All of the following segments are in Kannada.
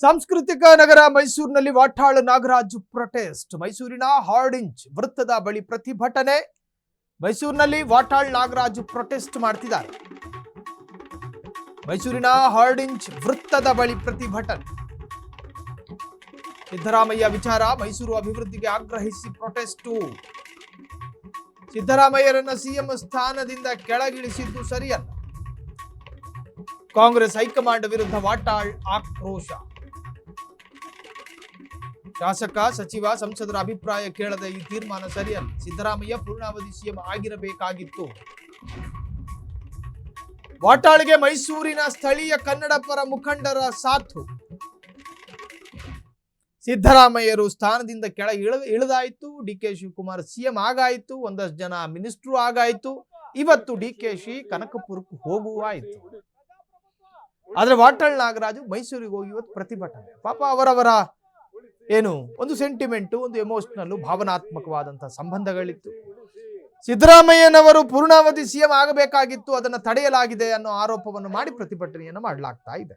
ಸಾಂಸ್ಕೃತಿಕ ನಗರ ಮೈಸೂರಿನಲ್ಲಿ ವಾಟಾಳ್ ನಾಗರಾಜ್ ಪ್ರೊಟೆಸ್ಟ್. ಮೈಸೂರಿನ ಹಾರ್ಡಿಂಜ್ ವೃತ್ತದ ಬಳಿ ಪ್ರತಿಭಟನೆ. ಮೈಸೂರಿನಲ್ಲಿ ವಾಟಾಳ್ ನಾಗರಾಜ್ ಪ್ರೊಟೆಸ್ಟ್ ಮಾಡ್ತಿದ್ದಾರೆ. ಮೈಸೂರಿನ ಹಾರ್ಡಿಂಜ್ ವೃತ್ತದ ಬಳಿ ಪ್ರತಿಭಟನೆ. ಸಿದ್ದರಾಮಯ್ಯ ವಿಚಾರ, ಮೈಸೂರು ಅಭಿವೃದ್ಧಿಗೆ ಆಗ್ರಹಿಸಿ ಪ್ರೊಟೆಸ್ಟು. ಸಿದ್ದರಾಮಯ್ಯರನ್ನ ಸಿಎಂ ಸ್ಥಾನದಿಂದ ಕೆಳಗಿಳಿಸಿದ್ದು ಸರಿಯಲ್ಲ. ಕಾಂಗ್ರೆಸ್ ಹೈಕಮಾಂಡ್ ವಿರುದ್ಧ ವಾಟಾಳ್ ಆಕ್ರೋಶ. ಶಾಸಕ, ಸಚಿವ, ಸಂಸದರ ಅಭಿಪ್ರಾಯ ಕೇಳದ ಈ ತೀರ್ಮಾನ ಸರಿಯಲ್ಲ. ಸಿದ್ದರಾಮಯ್ಯ ಪೂರ್ಣಾವಧಿ ಸಿಎಂ ಆಗಿರಬೇಕಾಗಿತ್ತು. ವಾಟಾಳ್ಗೆ ಮೈಸೂರಿನ ಸ್ಥಳೀಯ ಕನ್ನಡ ಪರ ಮುಖಂಡರ ಸಾಥು. ಸಿದ್ದರಾಮಯ್ಯರು ಸ್ಥಾನದಿಂದ ಕೆಳ ಇಳಿದಾಯ್ತು. ಡಿಕೆ ಶಿವಕುಮಾರ್ ಸಿಎಂ ಆಗಾಯ್ತು. ಒಂದಷ್ಟು ಜನ ಮಿನಿಸ್ಟ್ರು ಆಗಾಯ್ತು. ಇವತ್ತು ಡಿಕೆಶಿ ಕನಕಪುರಕ್ಕೆ ಹೋಗುವಾಯ್ತು. ಆದ್ರೆ ವಾಟಾಳ್ ನಾಗರಾಜು ಮೈಸೂರಿಗೆ ಹೋಗಿ ಇವತ್ತು ಪ್ರತಿಭಟನೆ. ಪಾಪ ಅವರವರ ಏನು ಒಂದು ಸೆಂಟಿಮೆಂಟು, ಒಂದು ಎಮೋಷನಲ್, ಭಾವನಾತ್ಮಕವಾದಂತಹ ಸಂಬಂಧಗಳಿತ್ತು. ಸಿದ್ದರಾಮಯ್ಯನವರು ಪೂರ್ಣಾವಧಿ ಸಿಎಂ ಆಗಬೇಕಾಗಿತ್ತು, ಅದನ್ನು ತಡೆಯಲಾಗಿದೆ ಅನ್ನೋ ಆರೋಪವನ್ನು ಮಾಡಿ ಪ್ರತಿಭಟನೆಯನ್ನು ಮಾಡಲಾಗ್ತಾ ಇದೆ.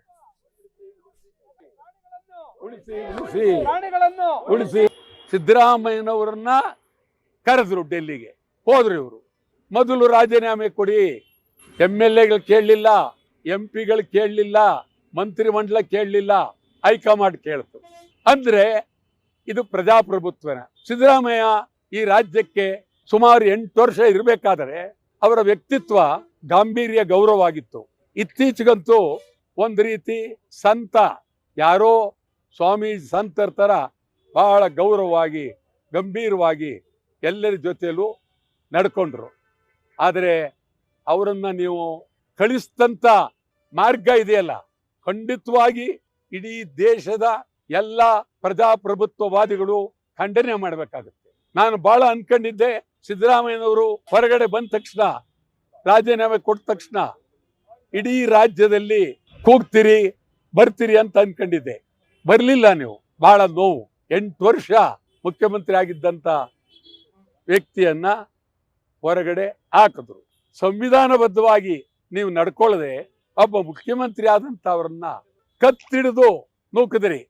ಉಳಿಸಿ ಸಿದ್ದರಾಮಯ್ಯನವರನ್ನ ಕರೆದ್ರು, ಡೆಲ್ಲಿಗೆ ಹೋದ್ರು. ಇವರು ಮೊದಲು ರಾಜೀನಾಮೆ ಕೊಡಿ. MLAಗಳು ಕೇಳಲಿಲ್ಲ, MP ಗಳು ಕೇಳಲಿಲ್ಲ, ಮಂತ್ರಿಮಂಡಲ ಕೇಳಲಿಲ್ಲ, ಹೈಕಮಾಂಡ್ ಕೇಳ್ತು. ಅಂದ್ರೆ ಇದು ಪ್ರಜಾಪ್ರಭುತ್ವನ. ಸಿದ್ದರಾಮಯ್ಯ ಈ ರಾಜ್ಯಕ್ಕೆ ಸುಮಾರು 8 ವರ್ಷ ಇರಬೇಕಾದರೆ ಅವರ ವ್ಯಕ್ತಿತ್ವ ಗಾಂಭೀರ್ಯ ಗೌರವವಾಗಿತ್ತು. ಇತ್ತೀಚೆಗಂತೂ ಒಂದು ರೀತಿ ಸಂತ, ಯಾರೋ ಸ್ವಾಮಿ ಸಂತರ ತರ ಬಹಳ ಗೌರವವಾಗಿ ಗಂಭೀರವಾಗಿ ಎಲ್ಲರ ಜೊತೆಯಲ್ಲೂ ನಡ್ಕೊಂಡ್ರು. ಆದರೆ ಅವರನ್ನ ನೀವು ಕಳಿಸಿದಂಥ ಮಾರ್ಗ ಇದೆಯಲ್ಲ, ಖಂಡಿತವಾಗಿ ಇಡೀ ದೇಶದ ಎಲ್ಲ ಪ್ರಜಾಪ್ರಭುತ್ವವಾದಿಗಳು ಖಂಡನೆ ಮಾಡಬೇಕಾಗುತ್ತೆ. ನಾನು ಬಹಳ ಅನ್ಕೊಂಡಿದ್ದೆ, ಸಿದ್ದರಾಮಯ್ಯನವರು ಹೊರಗಡೆ ಬಂದ ತಕ್ಷಣ, ರಾಜೀನಾಮೆ ಕೊಟ್ಟ ತಕ್ಷಣ ಇಡೀ ರಾಜ್ಯದಲ್ಲಿ ಕೂಗ್ತೀರಿ, ಬರ್ತೀರಿ ಅಂತ ಅನ್ಕೊಂಡಿದ್ದೆ. ಬರ್ಲಿಲ್ಲ ನೀವು. ಬಹಳ ನೋವು. 8 ವರ್ಷ ಮುಖ್ಯಮಂತ್ರಿ ಆಗಿದ್ದಂತ ವ್ಯಕ್ತಿಯನ್ನ ಹೊರಗಡೆ ಹಾಕಿದ್ರು. ಸಂವಿಧಾನಬದ್ಧವಾಗಿ ನೀವು ನಡ್ಕೊಳ್ಳದೆ ಒಬ್ಬ ಮುಖ್ಯಮಂತ್ರಿ ಆದಂತ ಅವರನ್ನ ಕತ್ತಿಡಿದು ನೂಕಿದ್ರಿ.